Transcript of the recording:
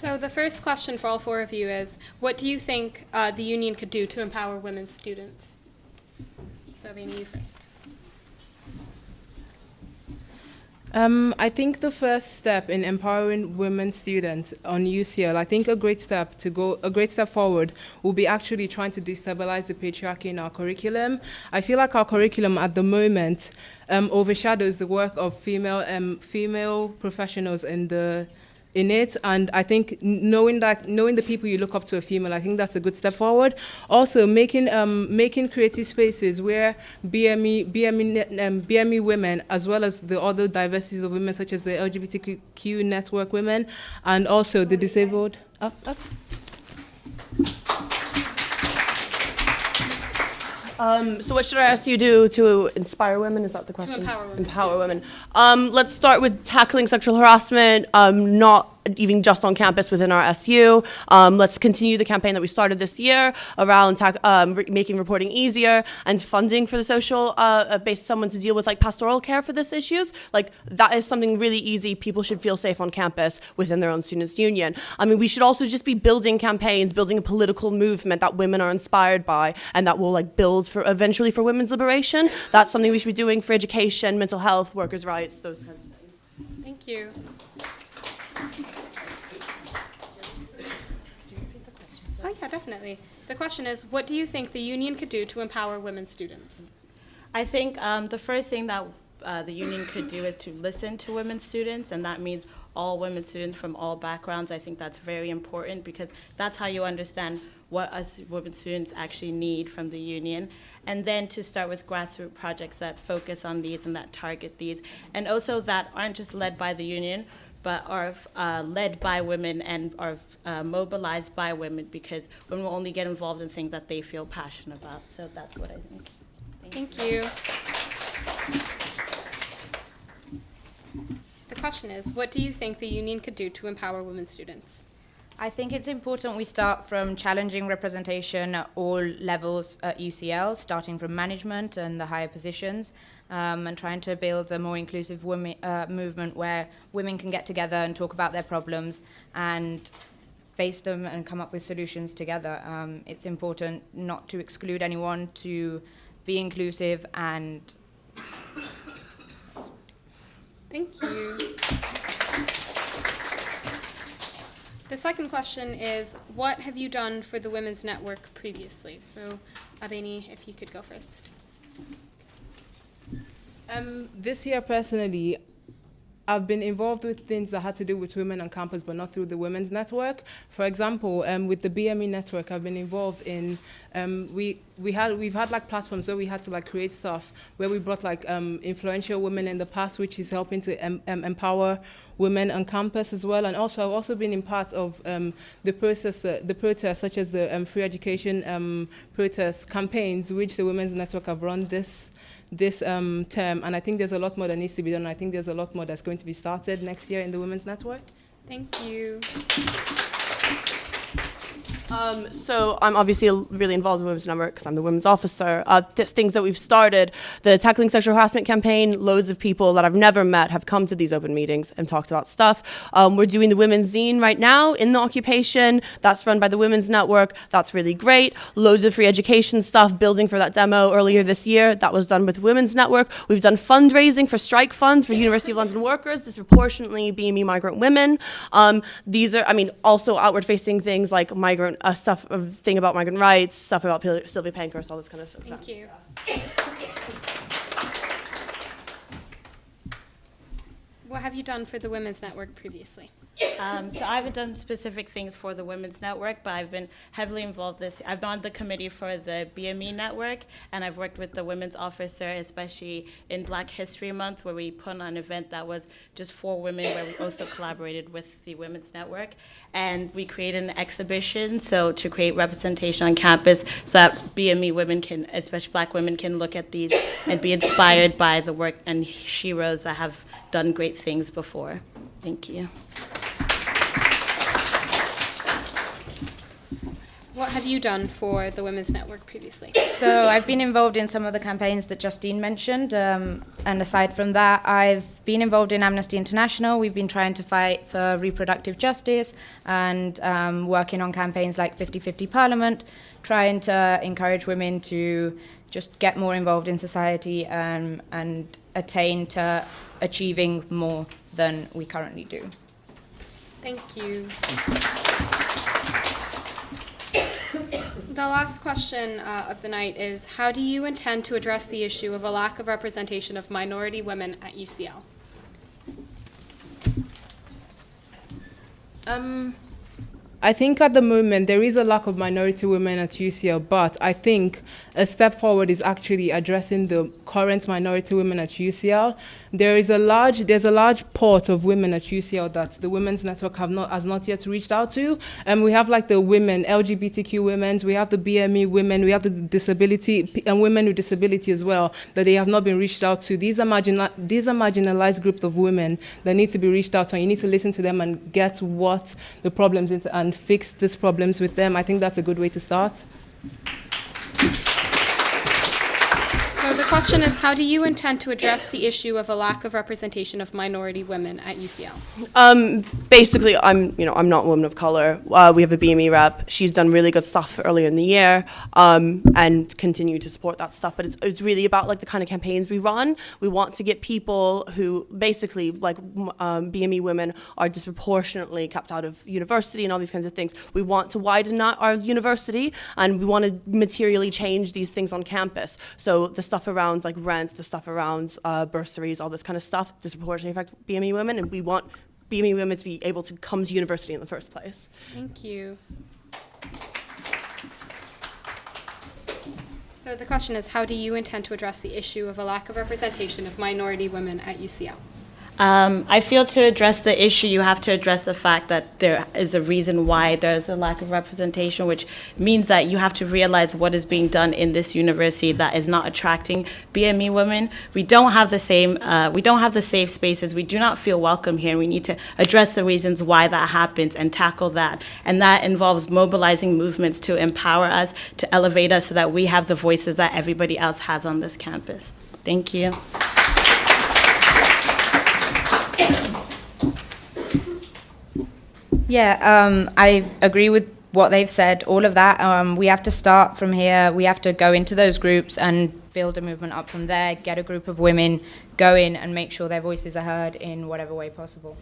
So the first question for all four of you is, what do you think the union could do to empower women students? So Aveni, you first. I think the first step in empowering women students on UCL, I think a great step forward will be actually trying to destabilize the patriarchy in our curriculum. I feel like our curriculum at the moment overshadows the work of female professionals in it, and I think knowing the people you look up to a female, I think that's a good step forward. Also, making creative spaces where BME women, as well as the other diversities of women, such as the LGBTQ network women, and also the disabled. So what should our SU do to inspire women? Is that the question? To empower women. Let's start with tackling sexual harassment, not even just on campus within our SU. Let's continue the campaign that we started this year around making reporting easier and funding for the social based someone to deal with like pastoral care for these issues. Like that is something really easy. People should feel safe on campus within their own students' union. I mean, we should also just be building campaigns, building a political movement that women are inspired by and that will like build for eventually for women's liberation. That's something we should be doing for education, mental health, workers' rights, those kinds of things. Thank you. Oh yeah, definitely. The question is, what do you think the union could do to empower women students? I think the first thing that the union could do is to listen to women students, and that means all women students from all backgrounds. I think that's very important because that's how you understand what us women students actually need from the union. And then to start with grassroots projects that focus on these and that target these, and also that aren't just led by the union, but are led by women and are mobilized by women, because women will only get involved in things that they feel passionate about. So that's what I think. Thank you. The question is, what do you think the union could do to empower women students? I think it's important we start from challenging representation at all levels at UCL, starting from management and the higher positions, and trying to build a more inclusive movement where women can get together and talk about their problems and face them and come up with solutions together. It's important not to exclude anyone, to be inclusive and... Thank you. The second question is, what have you done for the Women's Network previously? So, Aveni, if you could go first. This year, personally, I've been involved with things that had to do with women on campus, but not through the Women's Network. For example, with the BME network, I've been involved in, we've had like platforms where we had to like create stuff where we brought like influential women in the past, which is helping to empower women on campus as well. And also, I've also been in part of the protests, such as the free education protest campaigns, which the Women's Network have run this term, and I think there's a lot more that needs to be done. I think there's a lot more that's going to be started next year in the Women's Network. Thank you. So I'm obviously really involved in Women's Network because I'm the women's officer. Things that we've started, the Tackling Sexual Harassment campaign, loads of people that I've never met have come to these open meetings and talked about stuff. We're doing the Women's Zine right now in the occupation. That's run by the Women's Network. That's really great. Loads of free education stuff, building for that demo earlier this year. That was done with Women's Network. We've done fundraising for strike funds for University of London workers, disproportionately BME migrant women. These are, I mean, also outward-facing things like migrant thing about migrant rights, stuff about Sylvia Pankhurst, all this kind of stuff. Thank you. What have you done for the Women's Network previously? So I haven't done specific things for the Women's Network, but I've been heavily involved I've been on the committee for the BME Network, and I've worked with the women's officer, especially in Black History Month, where we put on an event that was just for women, where we also collaborated with the Women's Network. And we created an exhibition, so to create representation on campus so that BME women can, especially Black women, can look at these and be inspired by the work and heroes that have done great things before. Thank you. What have you done for the Women's Network previously? So I've been involved in some of the campaigns that Justine mentioned, and aside from that, I've been involved in Amnesty International. We've been trying to fight for reproductive justice and working on campaigns like 50-50 Parliament, trying to encourage women to just get more involved in society and attain to achieving more than we currently do. Thank you. The last question of the night is, how do you intend to address the issue of a lack of representation of minority women at UCL? I think at the moment there is a lack of minority women at UCL, but I think a step forward is actually addressing the current minority women at UCL. There's a large pot of women at UCL that the Women's Network has not yet reached out to. We have like the women, LGBTQ women, we have the BME women, we have the disability and women with disability as well that they have not been reached out to. These are marginalized group of women that need to be reached out to, and you need to listen to them and get what the problems is and fix these problems with them. I think that's a good way to start. So the question is, how do you intend to address the issue of a lack of representation of minority women at UCL? Basically, I'm not a woman of color. We have a BME rep. She's done really good stuff earlier in the year, and continue to support that stuff. But it's really about like the kind of campaigns we run. We want to get people who basically like BME women are disproportionately kept out of university and all these kinds of things. We want to widen our university, and we want to materially change these things on campus. So the stuff around like rents, the stuff around bursaries, all this kind of stuff disproportionately affects BME women, and we want BME women to be able to come to university in the first place. Thank you. So the question is, how do you intend to address the issue of a lack of representation of minority women at UCL? I feel to address the issue, you have to address the fact that there is a reason why there's a lack of representation, which means that you have to realize what is being done in this university that is not attracting BME women. We don't have the same, we don't have the safe spaces. We do not feel welcome here. We need to address the reasons why that happens and tackle that. And that involves mobilizing movements to empower us, to elevate us so that we have the voices that everybody else has on this campus. Thank you. Yeah, I agree with what they've said, all of that. We have to start from here. We have to go into those groups and build a movement up from there, get a group of women going and make sure their voices are heard in whatever way possible.